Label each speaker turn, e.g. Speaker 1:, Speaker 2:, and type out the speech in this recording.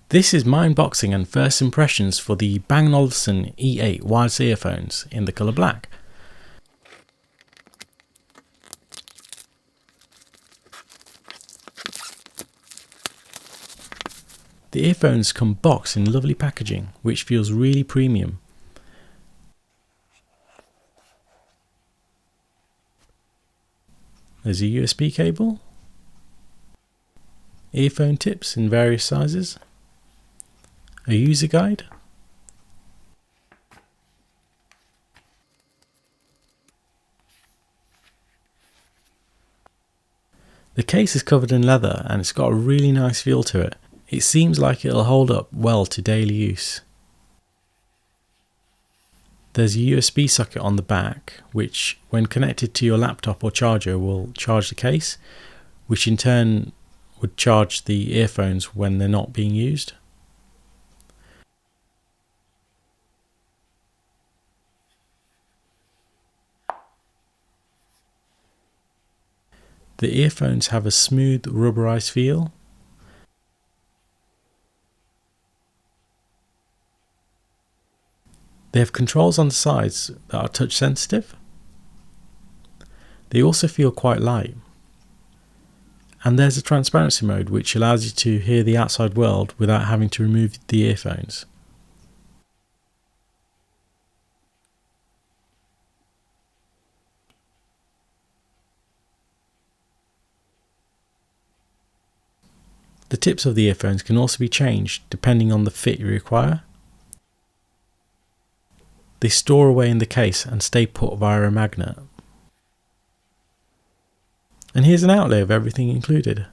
Speaker 1: This is my unboxing and first impressions for the Bang Olufsen E8 wireless earphones in the colour black. The earphones come boxed in lovely packaging, which feels really premium. There's a USB cable, earphone tips in various sizes, a user guide, the case is covered in leather and it's got a really nice feel to it. It seems like it'll hold up well to daily use. There's a USB socket on the back, which when connected to your laptop or charger will charge the case, which in turn would charge the earphones when they're not being used. The earphones have a smooth rubberized feel. They have controls on the sides that are touch sensitive. They also feel quite light. And there's a transparency mode which allows you to hear the outside world without having to remove the earphones. The tips of the earphones can also be changed depending on the fit you require. They store away in the case and stay put via a magnet. And here's an outlay of everything included.